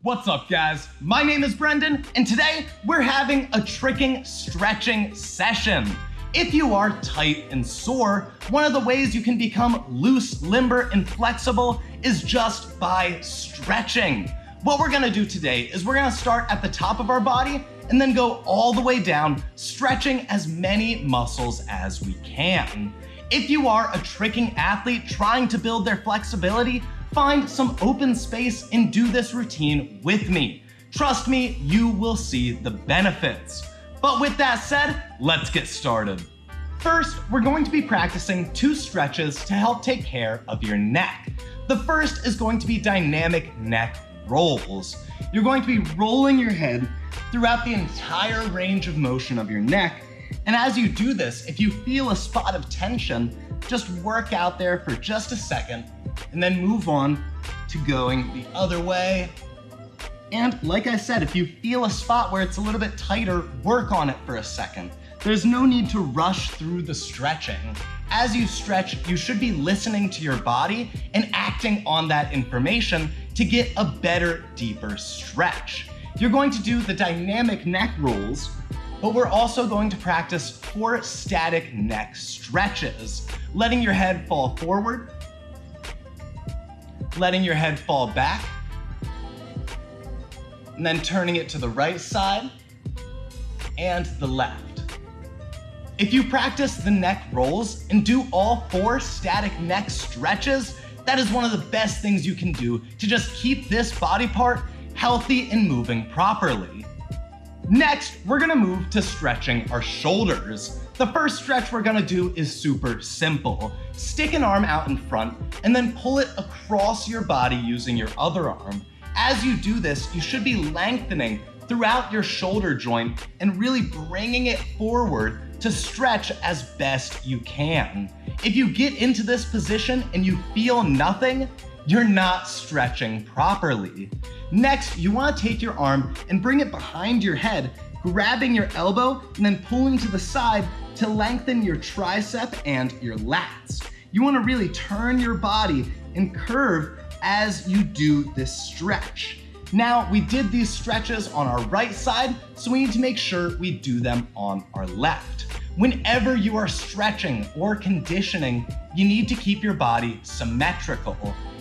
What's up, guys? My name is Brendan, and today we're having a tricking stretching session. If you are tight and sore, one of the ways you can become loose, limber, and flexible is just by stretching. What we're gonna do today is we're gonna start at the top of our body and then go all the way down, stretching as many muscles as we can. If you are a tricking athlete trying to build their flexibility, find some open space and do this routine with me. Trust me, you will see the benefits. But with that said, let's get started. First, we're going to be practicing 2 stretches to help take care of your neck. The first is going to be dynamic neck rolls. You're going to be rolling your head throughout the entire range of motion of your neck. And as you do this, if you feel a spot of tension, just work out there for just a second and then move on to going the other way. And like I said, if you feel a spot where it's a little bit tighter, work on it for a second. There's no need to rush through the stretching. As you stretch, you should be listening to your body and acting on that information to get a better, deeper stretch. You're going to do the dynamic neck rolls, but we're also going to practice 4 static neck stretches, letting your head fall forward, letting your head fall back, and then turning it to the right side and the left. If you practice the neck rolls and do all 4 static neck stretches, that is one of the best things you can do to just keep this body part healthy and moving properly. Next, we're gonna move to stretching our shoulders. The first stretch we're gonna do is super simple. Stick an arm out in front and then pull it across your body using your other arm. As you do this, you should be lengthening throughout your shoulder joint and really bringing it forward to stretch as best you can. If you get into this position and you feel nothing, you're not stretching properly. Next, you want to take your arm and bring it behind your head, grabbing your elbow and then pulling to the side to lengthen your tricep and your lats. You want to really turn your body and curve as you do this stretch. Now, we did these stretches on our right side, so we need to make sure we do them on our left. Whenever you are stretching or conditioning, you need to keep your body symmetrical.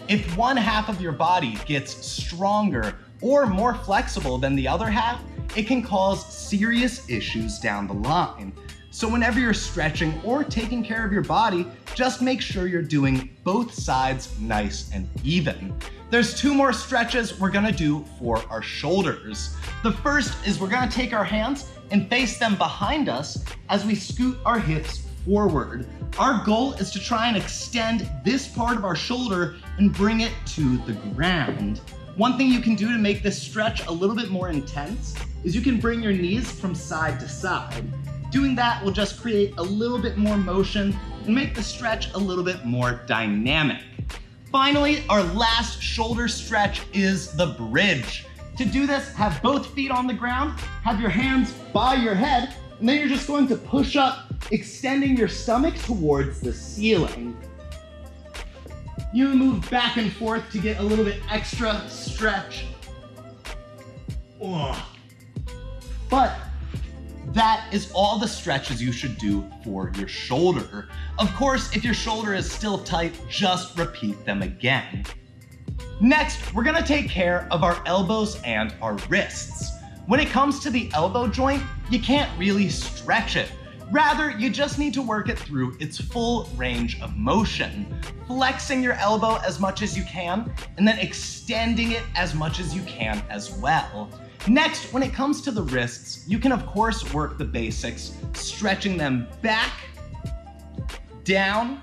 If one half of your body gets stronger or more flexible than the other half, it can cause serious issues down the line. So whenever you're stretching or taking care of your body, just make sure you're doing both sides nice and even. There's 2 more stretches we're gonna do for our shoulders. The first is we're gonna take our hands and face them behind us as we scoot our hips forward. Our goal is to try and extend this part of our shoulder and bring it to the ground. One thing you can do to make this stretch a little bit more intense is you can bring your knees from side to side. Doing that will just create a little bit more motion and make the stretch a little bit more dynamic. Finally, our last shoulder stretch is the bridge. To do this, have both feet on the ground, have your hands by your head, and then you're just going to push up, extending your stomach towards the ceiling. You move back and forth to get a little bit extra stretch. But that is all the stretches you should do for your shoulder. Of course, if your shoulder is still tight, just repeat them again. Next, we're gonna take care of our elbows and our wrists. When it comes to the elbow joint, you can't really stretch it. Rather, you just need to work it through its full range of motion, flexing your elbow as much as you can, and then extending it as much as you can as well. Next, when it comes to the wrists, you can of course work the basics, stretching them back, down,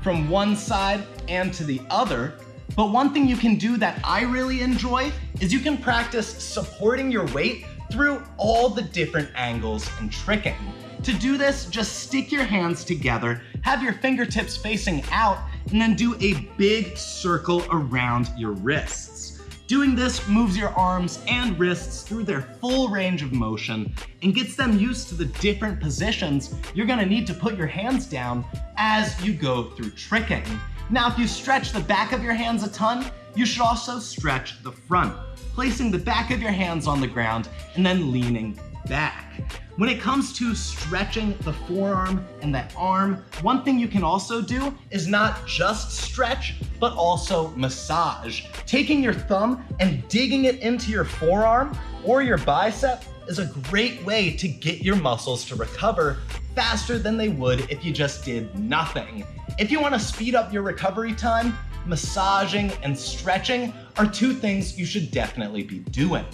from one side and to the other. But one thing you can do that I really enjoy is you can practice supporting your weight through all the different angles and tricking. To do this, just stick your hands together, have your fingertips facing out, and then do a big circle around your wrists. Doing this moves your arms and wrists through their full range of motion and gets them used to the different positions you're gonna need to put your hands down as you go through tricking. Now, if you stretch the back of your hands a ton, You should also stretch the front, placing the back of your hands on the ground and then leaning back. When it comes to stretching the forearm and the arm, one thing you can also do is not just stretch, but also massage. Taking your thumb and digging it into your forearm or your bicep is a great way to get your muscles to recover faster than they would if you just did nothing. If you want to speed up your recovery time, massaging and stretching are two things you should definitely be doing.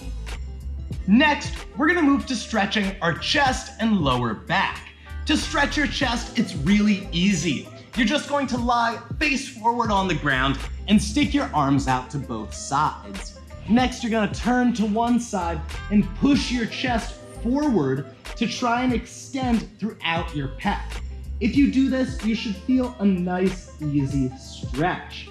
Next, we're gonna move to stretching our chest and lower back. To stretch your chest, it's really easy. You're just going to lie face forward on the ground and stick your arms out to both sides. Next, you're gonna turn to one side and push your chest forward to try and extend throughout your pec. If you do this, you should feel a nice, easy stretch.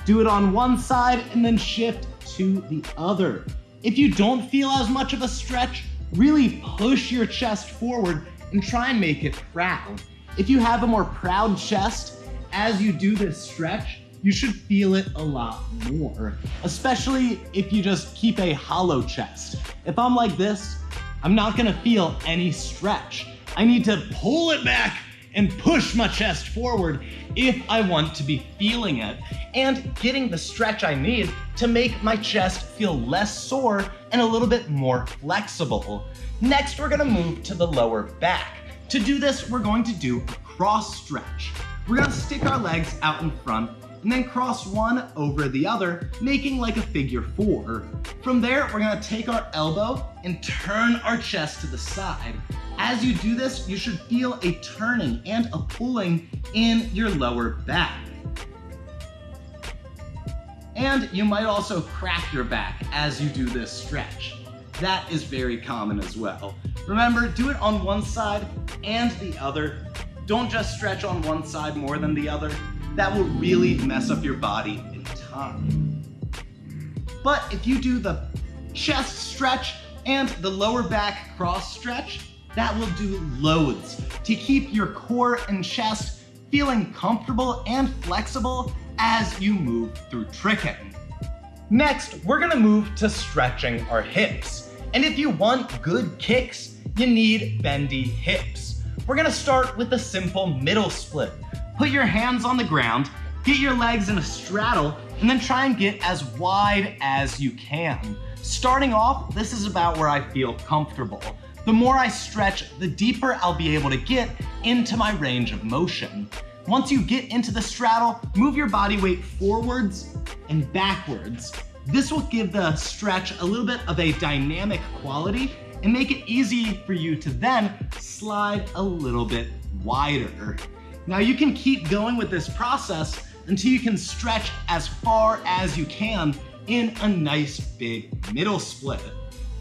Do it on one side and then shift to the other. If you don't feel as much of a stretch, really push your chest forward and try and make it proud. If you have a more proud chest, as you do this stretch, you should feel it a lot more, especially if you just keep a hollow chest. If I'm like this, I'm not gonna feel any stretch. I need to pull it back and push my chest forward if I want to be feeling it and getting the stretch I need to make my chest feel less sore and a little bit more flexible. Next, we're gonna move to the lower back. To do this, we're going to do a cross stretch. We're gonna stick our legs out in front and then cross one over the other, making like a figure four. From there, we're gonna take our elbow and turn our chest to the side. As you do this, you should feel a turning and a pulling in your lower back. And you might also crack your back as you do this stretch. That is very common as well. Remember, do it on one side and the other. Don't just stretch on one side more than the other. That will really mess up your body in time. But if you do the chest stretch and the lower back cross stretch, that will do loads to keep your core and chest feeling comfortable and flexible as you move through tricking. Next, we're gonna move to stretching our hips. And if you want good kicks, you need bendy hips. We're gonna start with a simple middle split. Put your hands on the ground, get your legs in a straddle, and then try and get as wide as you can. Starting off, this is about where I feel comfortable. The more I stretch, the deeper I'll be able to get into my range of motion. Once you get into the straddle, move your body weight forwards and backwards. This will give the stretch a little bit of a dynamic quality and make it easy for you to then slide a little bit wider. Now you can keep going with this process until you can stretch as far as you can in a nice big middle split.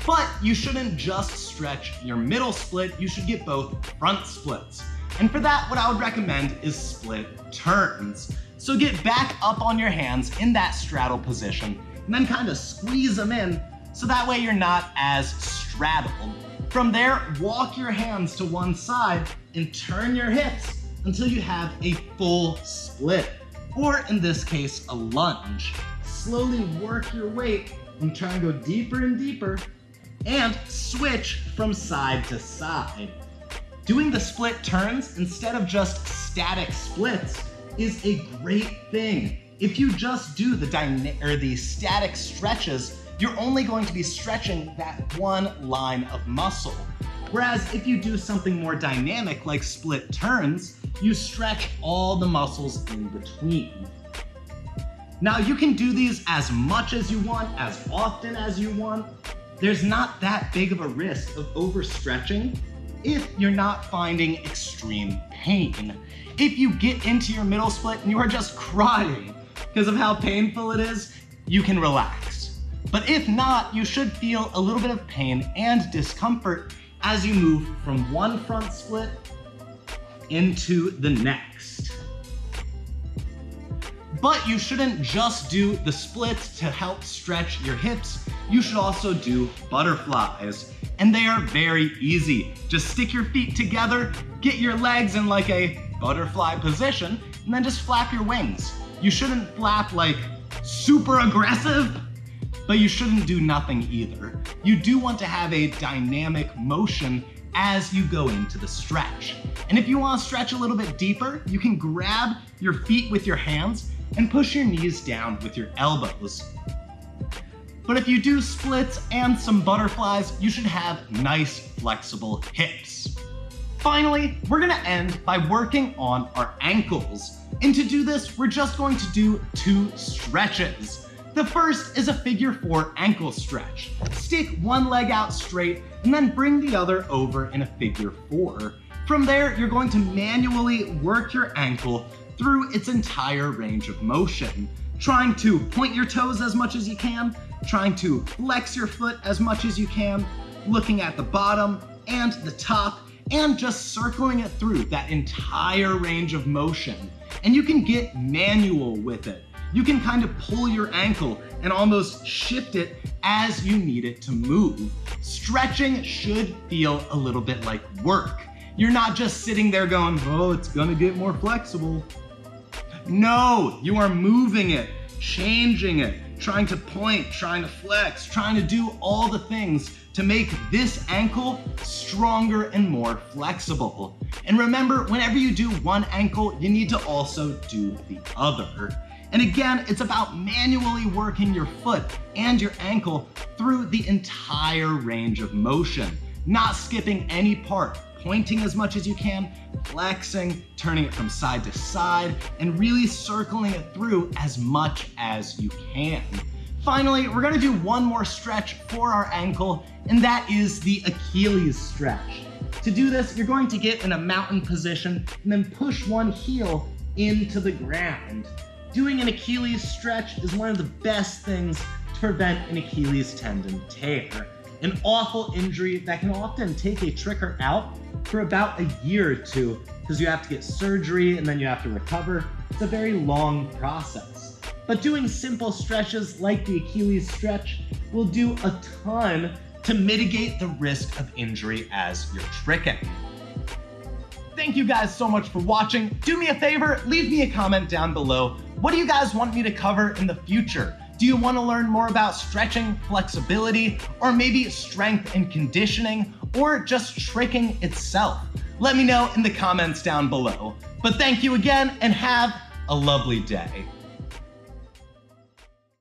But you shouldn't just stretch your middle split, you should get both front splits. And for that, what I would recommend is split turns. So get back up on your hands in that straddle position and then kind of squeeze them in so that way you're not as straddled. From there, walk your hands to one side and turn your hips until you have a full split, or in this case, a lunge. Slowly work your weight and try and go deeper and deeper and switch from side to side. Doing the split turns instead of just static splits is a great thing. If you just do the static stretches, you're only going to be stretching that one line of muscle. Whereas if you do something more dynamic like split turns, you stretch all the muscles in between. Now you can do these as much as you want, as often as you want. There's not that big of a risk of overstretching if you're not finding extreme pain. If you get into your middle split and you are just crying because of how painful it is, you can relax. But if not, you should feel a little bit of pain and discomfort as you move from one front split into the next. But you shouldn't just do the splits to help stretch your hips. You should also do butterflies. And they are very easy. Just stick your feet together, get your legs in like a butterfly position, and then just flap your wings. You shouldn't flap like super aggressive, but you shouldn't do nothing either. You do want to have a dynamic motion as you go into the stretch. And if you want to stretch a little bit deeper, you can grab your feet with your hands and push your knees down with your elbows. But if you do splits and some butterflies, you should have nice flexible hips. Finally, we're gonna end by working on our ankles. And to do this, we're just going to do 2 stretches. The first is a figure 4 ankle stretch. Stick one leg out straight and then bring the other over in a figure 4. From there, you're going to manually work your ankle through its entire range of motion, trying to point your toes as much as you can, trying to flex your foot as much as you can, looking at the bottom and the top, and just circling it through that entire range of motion. And you can get manual with it. You can kind of pull your ankle and almost shift it as you need it to move. Stretching should feel a little bit like work. You're not just sitting there going, oh, it's gonna get more flexible. No, you are moving it, changing it, trying to point, trying to flex, trying to do all the things to make this ankle stronger and more flexible. And remember, whenever you do one ankle, you need to also do the other. And again, it's about manually working your foot and your ankle through the entire range of motion, not skipping any part, pointing as much as you can, flexing, turning it from side to side, and really circling it through as much as you can. Finally, we're gonna do one more stretch for our ankle, and that is the Achilles stretch. To do this, you're going to get in a mountain position and then push one heel into the ground. Doing an Achilles stretch is one of the best things to prevent an Achilles tendon tear, an awful injury that can often take a tricker out for about a year or 2 because you have to get surgery and then you have to recover. It's a very long process. But doing simple stretches like the Achilles stretch will do a ton to mitigate the risk of injury as you're tricking. Thank you guys so much for watching. Do me a favor, leave me a comment down below. What do you guys want me to cover in the future? Do you want to learn more about stretching, flexibility, or maybe strength and conditioning, or just tricking itself? Let me know in the comments down below. But thank you again and have a lovely day.